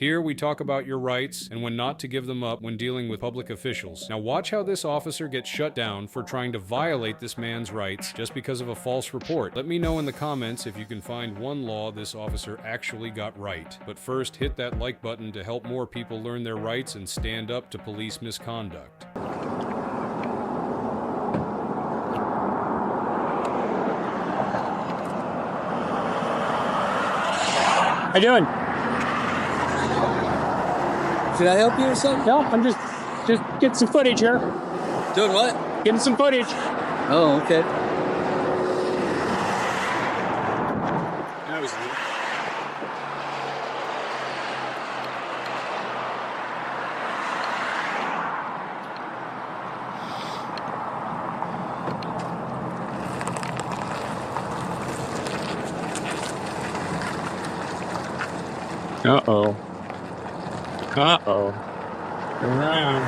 Here we talk about your rights and when not to give them up when dealing with public officials. Now watch how this officer gets shut down for trying to violate this man's rights just because of a false report. Let me know in the comments if you can find one law this officer actually got right. But first, hit that like button to help more people learn their rights and stand up to police misconduct. How you doing? Should I help you or something? No, I'm just getting some footage here. Doing what? Getting some footage. Oh, okay. That was Uh-oh. Uh-oh. Around.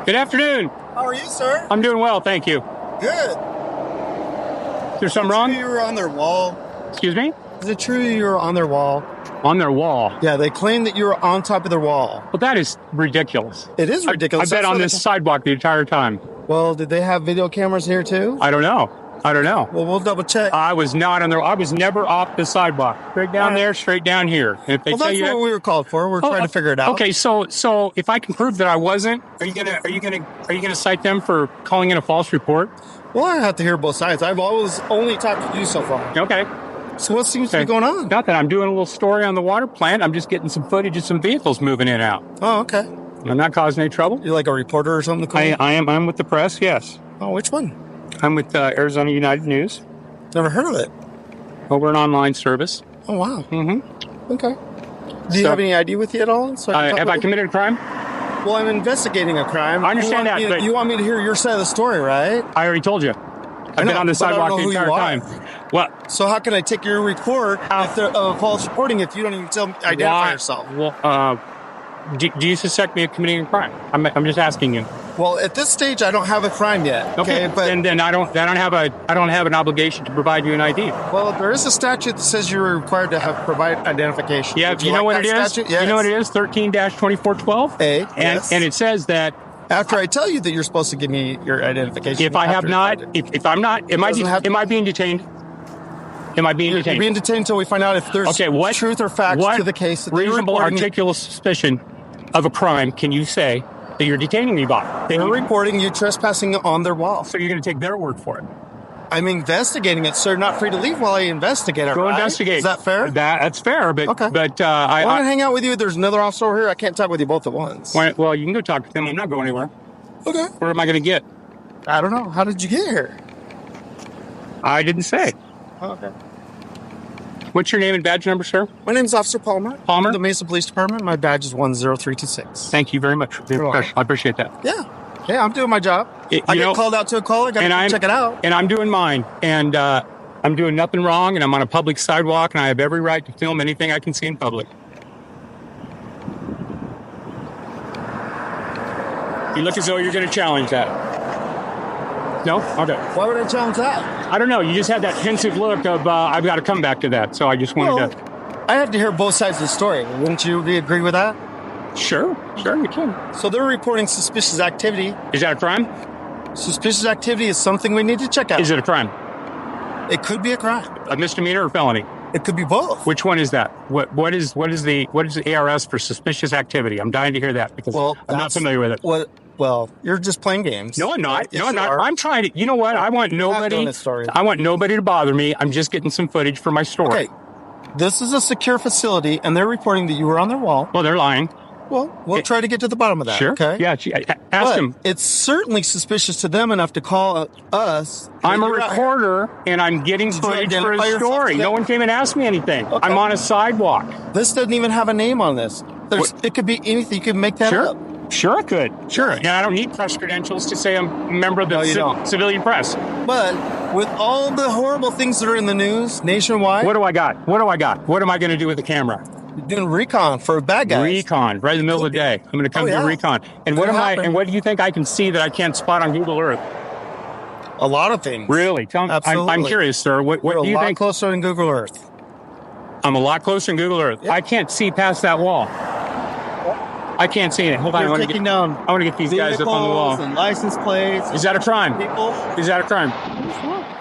Good afternoon. How are you, sir? I'm doing well, thank you. Good. Is there something wrong? You were on their wall. Excuse me? Is it true you were on their wall? On their wall. Yeah, they claim that you were on top of their wall. Well, that is ridiculous. It is ridiculous. I've been on this sidewalk the entire time. Well, did they have video cameras here too? I don't know. Well, we'll double check. I was not on there. I was never off the sidewalk. Straight down there, straight down here. And if they Well, tell that's you what we were called for. We're trying to figure it out. Okay, so if I can prove that I wasn't, are you gonna cite them for calling in a false report? Well, I have to hear both sides. I've always only talked to you so far. Okay. So what seems to be going on? Not that I'm doing a little story on the water plant. I'm just getting some footage of some vehicles moving in and out. Oh, okay. I'm not causing any trouble. You're like a reporter or something? I'm with the press, yes. Oh, which one? I'm with Arizona United News. Never heard of it. Oh, we're an online service. Oh, wow. Mm-hmm. Okay. Do you have any ID with you at all? So have I committed a crime? Well, I'm investigating a crime. I understand that, but you want me to hear your side of the story, right? I already told you. I've been on the sidewalk the entire time. What? So how can I take your report if they're false reporting if you don't even identify yourself? Well, do you suspect me of committing a crime? I'm just asking you. Well, at this stage, I don't have a crime yet. Okay, but then I don't have an obligation to provide you an ID. Well, there is a statute that says you're required to provide identification. Yeah, you know what it is? Yes. You know what it is? 13-2412. Yes. And it says that after I tell you that you're supposed to give me your identification. If I have not, if I'm not, am I being detained? Am I being detained? You're being detained until we find out if there's truth or facts to the case. That reasonable, articulable suspicion of a crime can you say that you're detaining me by? They're reporting you trespassing on their wall. So you're going to take their word for it? I'm investigating it, sir. Not free to leave while I investigate it. Go investigate. Is that fair? That's fair, but okay. But I want to hang out with you. There's another officer over here. I can't talk with you both at once. Well, you can go talk to them. I'm not going anywhere. Okay. Where am I going to get? I don't know. How did you get here? I didn't say. Oh, okay. What's your name and badge number, sir? My name is Officer Palmer. Palmer? The Mesa Police Department. My badge is 10326. Thank you very much. I appreciate that. Yeah. Yeah, I'm doing my job. I get called out to a call. I got to check it out. And I'm doing mine. And I'm doing nothing wrong. And I'm on a public sidewalk. And I have every right to film anything I can see in public. You look as though you're going to challenge that. No? Okay. Why would I challenge that? I don't know. You just had that pensive look of, I've got to come back to that. So I just wanted to... I have to hear both sides of the story. Wouldn't you agree with that? Sure, you can. So they're reporting suspicious activity. Is that a crime? Suspicious activity is something we need to check out. Is it a crime? It could be a crime. A misdemeanor or felony? It could be both. Which one is that? What is the ARS for suspicious activity? I'm dying to hear that because I'm not familiar with it. Well, you're just playing games. No, I'm not. Yes, no, I'm not. I'm trying to. You know what? I want nobody to bother me. I'm just getting some footage for my story. Okay. This is a secure facility, and they're reporting that you were on their wall. Well, they're lying. Well, we'll try to get to the bottom of that. Sure. Okay. Yeah. Ask them. It's certainly suspicious to them enough to call us. I'm a reporter, and I'm getting footage for a story. No one came and asked me anything. Okay. I'm on a sidewalk. This doesn't even have a name on this. It could be anything. You could make that up. Sure, I could. Sure. Yeah, I don't need press credentials to say I'm a member of the civilian press. But with all the horrible things that are in the news nationwide. What do I got? What am I going to do with the camera? Doing recon for bad guys. Recon, right in the middle of the day. I'm going to come Oh, do yeah. recon. And Could happen. and what do you think I can see that I can't spot on Google Earth? A lot of things. Really? Tell me. Absolutely. I'm curious, sir. What You're do you a lot think? closer than Google Earth. I'm a lot closer than Google Earth. Yep. I can't see past that wall. I can't see it. Hold on. I You're want taking down to get these guys up on the wall. and license plates. Is that a crime? People. Is that a crime?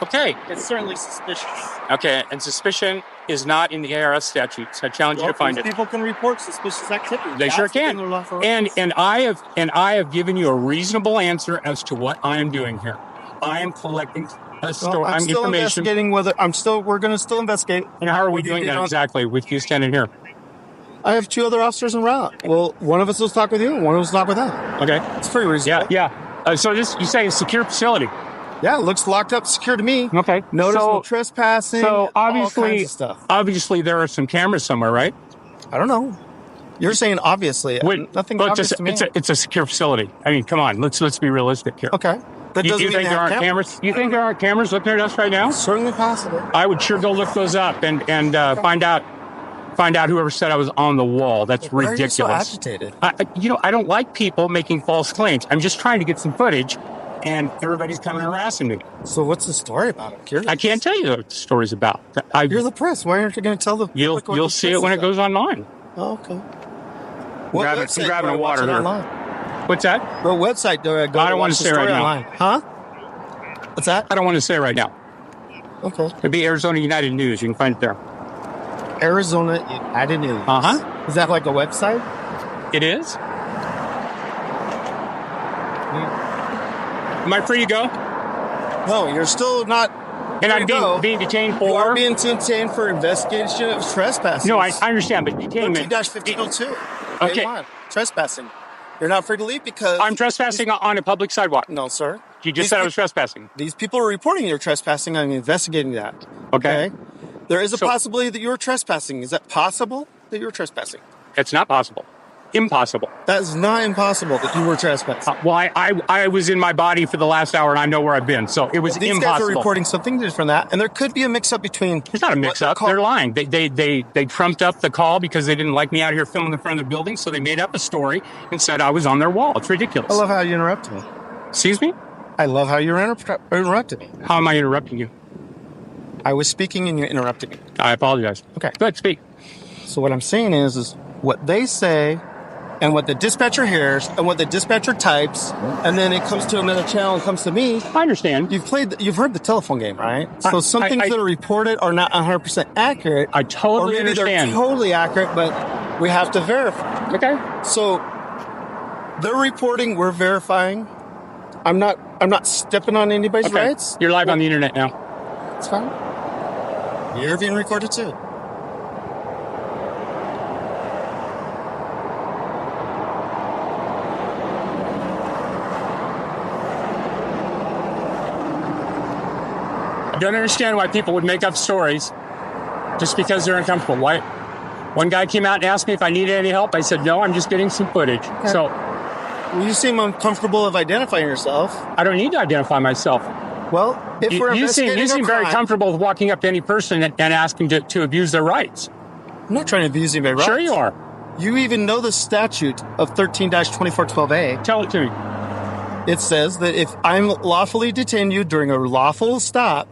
Okay. It's certainly suspicious. Okay. And suspicion is not in the ARS statutes. I challenge you to find it. People can report suspicious activity. They sure That's within can. their lawful And rights. I have given you a reasonable answer as to what I am doing here. I am collecting I'm still information. investigating whether we're going to still investigate. And how are we what you doing did that on- exactly with you standing here? I have 2 other officers en route. Well, one of us will talk with you, and one of us will talk with them. Okay. It's pretty reasonable. Yeah. So this, you say, a secure facility. Yeah, it looks locked up, secure to me. Okay. Notice So- no trespassing. So all kinds of stuff. obviously there are some cameras somewhere, right? I don't know. You're saying obviously. Nothing Well, obvious to me. it's a secure facility. I mean, come on, let's be realistic here. Okay. That You doesn't think mean there aren't cameras? You think there aren't cameras looking at us right now? Certainly possible. I would sure go look those up and find out whoever said I was on the wall. That's Why ridiculous. are you so agitated? I don't like people making false claims. I'm just trying to get some footage, and everybody's coming harassing me. So what's the story about? I'm curious. I can't tell you what the story's about. You're the press. Why aren't you going to tell the You'll public what the see press it when is it goes online. about? Oh, okay. I'm grabbing a water there. Online? What's that? What website do I go I don't to want watch to the say right story now. online? Huh? What's that? I don't want to say right now. Okay. It'd be Arizona United News. You can find it there. Arizona United News. Uh-huh. Is that like a website? It is? Am I free to go? No, you're still not. And I'm free to go. being detained You are for? being detained for investigation of trespassing. No, I understand, but detainment. 13-1502. Okay. Come on. Trespassing. You're not free to leave because I'm trespassing on a public sidewalk. No, sir. You just said I was trespassing. These people are reporting you're trespassing. I'm investigating that. Okay. There is a So- possibility that you were trespassing. Is that possible that you were trespassing? It's not possible. Impossible. That is not impossible that you were trespassing. Well, I was in my body for the last hour, and I know where I've been, so it was These impossible. guys are reporting something different from that, and there could be a mix-up between. It's not a mix-up. They're lying. They trumped up the call because they didn't like me out here filming in front of the building, so they made up a story and said I was on their wall. It's ridiculous. I love how you interrupted me. Excuse me? I love how you interrupted me. How am I interrupting you? I was speaking and you interrupted me. I apologize. Okay. Go ahead, speak. So what I'm saying is what they say and what the dispatcher hears and what the dispatcher types, and then it comes to another channel and comes to me. I understand. You've heard the telephone game, right? So some things that are reported are not 100% accurate. I totally or maybe understand. they're totally accurate, but we have to verify. Okay. So they're reporting, we're verifying. I'm not stepping on anybody's Okay. rights. You're live on the internet now. It's fine. You're being recorded too. I don't understand why people would make up stories just because they're uncomfortable. Why? One guy came out and asked me if I needed any help. I said, no, I'm just getting some footage. Okay. So Well, you seem uncomfortable of identifying yourself. I don't need to identify myself. Well, if we're You seem investigating a very crime- comfortable with walking up to any person and asking to abuse their rights. I'm not trying to abuse anybody's rights. Sure you are. You even know the statute of 13-2412A. Tell it to me. It says that if I'm lawfully detained you during a lawful stop,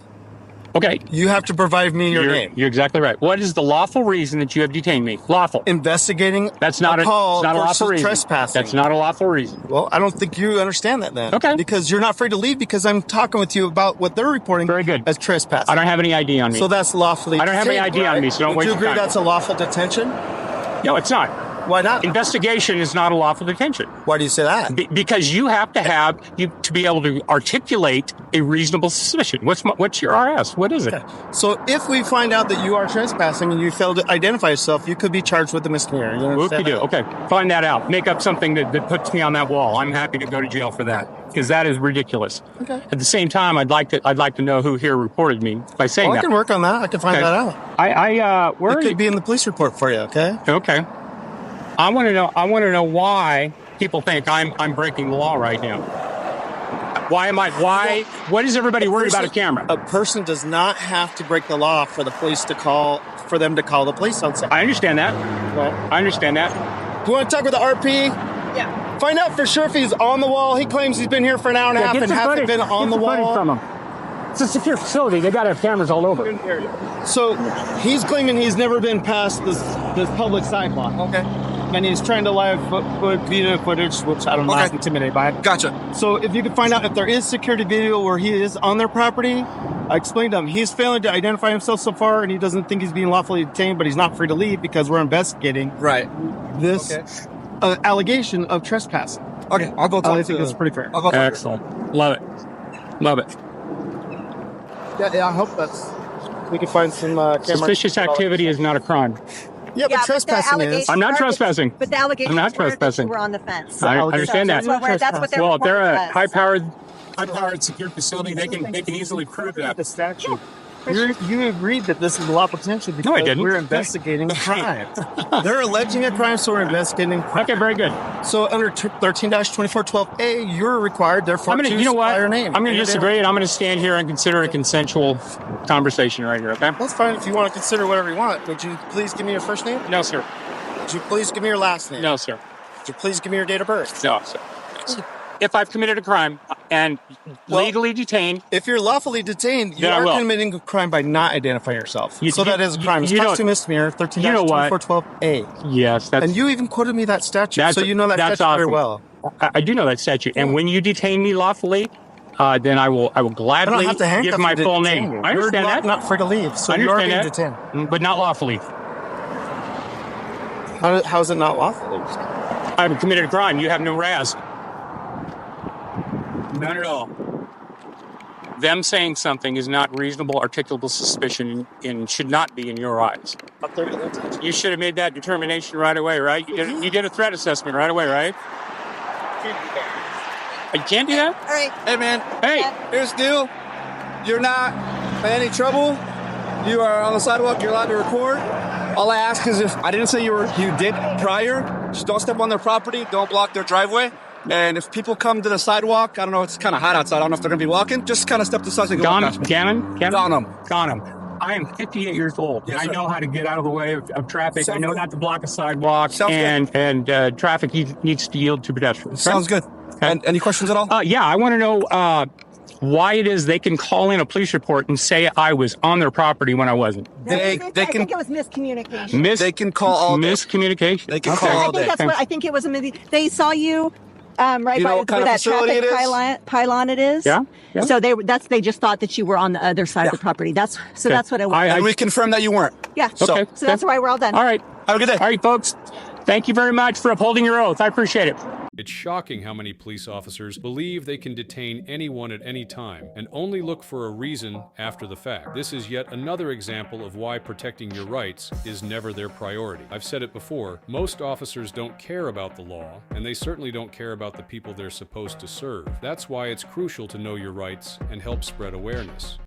Okay. you have to provide me your name. You're exactly right. What is the lawful reason that you have detained me? Lawful. Investigating That's not a call it's not a versus lawful reason. trespassing. That's not a lawful reason. Well, I don't think you understand that then. Okay. Because you're not free to leave because I'm talking with you about what they're reporting Very good. as trespassing. I don't have any ID on me. So that's lawfully I don't have any detained, ID on right? me, so don't Would waste you your agree time. that's a lawful detention? No, it's not. Why not? Investigation is not a lawful detention. Why do you say that? Because you have to have to be able to articulate a reasonable suspicion. What's your RS? What is it? Okay. So if we find out that you are trespassing and you fail to identify yourself, you could be charged with a misdemeanor. You understand Whoop-de-doo. that? Okay, find that out. Make up something that puts me on that wall. I'm happy to go to jail for that because that is ridiculous. Okay. At the same time, I'd like to know who here reported me by saying Well, I that. can work on that. I can find Okay. that out. Where It are could you? be in the police report for you, okay? Okay. I want to know why people think I'm breaking the law right now. What is everybody worried about a camera? A person does not have to break the law for the police to call for them to call the police on something. I understand that. Well, I understand that. do you want to talk with the RP? Yeah. Find out for sure if he's on the wall. He claims he's been here for an hour and a half and hasn't been on the wall. From him. It's a secure facility. They got to have cameras all over. So he's claiming he's never been past this public sidewalk. Okay. And he's trying to live video footage, which I don't know, Okay. I'm intimidated by it. Gotcha. So if you could find out if there is security video where he is on their property, I explained to him he's failing to identify himself so far, and he doesn't think he's being lawfully detained, but he's not free to leave because we're investigating Right. this allegation of trespassing. Okay. I'll go talk I to think it's pretty fair. I'll go talk to Excellent. Love it. Love it. Yeah, I hope we can find some camera. Suspicious activity is not a crime. Yeah, but trespassing is. I'm not trespassing. But the allegations I'm not were that trespassing. you were on the fence. I understand that. That's what their Well, if they're report a says. high-powered secure facility, they can easily prove that. The statute. You agreed that this is a law potential because No, I didn't. we're investigating a crime. They're alleging a crime, so we're investigating a crime. Okay, very good. So under 13-2412A, you're required, therefore, to You know what? supply your name. I'm going to disagree, and I'm going to stand here and consider a consensual conversation right here. Okay? That's fine if you want to consider whatever you want. Would you please give me your first name? No, sir. Would you please give me your last name? No, sir. Would you please give me your date of birth? No, sir. If I've committed a crime and legally detained, If you're lawfully detained, you Then I are will. committing a crime by not identifying yourself. You- So that is a crime. It's you class don't- 2 misdemeanor, You know what? 13-2412A. yes, that's. And you even quoted me that statute, so you know that that's statute very awesome. well. I do know that statute, and when you detain me lawfully, then I will I don't gladly have to handcuff give my you to full detain name. you. I understand You're that. not free to leave, so I you are being understand detained. but not lawfully. How is it not lawful? I haven't committed a crime. You have no RAS. None at all. Them saying something is not reasonable, articulable suspicion and should not be in your eyes. You should have made that determination right away, right? You did a threat assessment right away, right? You can't do that? All right. Hey, man. Hey, Here's the deal. You're not in any trouble. You are on the sidewalk. You're allowed to record. All I ask is if I didn't say you did prior, just don't step on their property. Don't block their driveway. And if people come to the sidewalk, I don't know, it's kind of hot outside. I don't know if they're going to be walking. Just kind of step to the side so they can walk past me. Ghanem. I am 58 years old. Yes, I sir. know how to get out of the way of traffic. I know not to block a sidewalk, Sounds and traffic needs to yield to pedestrians. Sounds good. And any questions at all? Yeah, I want to know why it is they can call in a police report and say I was on their property when I wasn't. They I can think it was miscommunication. they can call all day. Miscommunication. They can Okay. call I all think day. that's what I think it was. They saw you right You know by what kind where of that facility traffic it is? pylon it is. Yeah, yeah. So they just thought that you were on the other side of the property. That's what it was. And we confirm that you weren't. Yeah. Okay. So that's why we're all done. All right. Have a good day. All right, folks. Thank you very much for upholding your oath. I appreciate it. It's shocking how many police officers believe they can detain anyone at any time and only look for a reason after the fact. This is yet another example of why protecting your rights is never their priority. I've said it before, most officers don't care about the law, and they certainly don't care about the people they're supposed to serve. That's why it's crucial to know your rights and help spread awareness.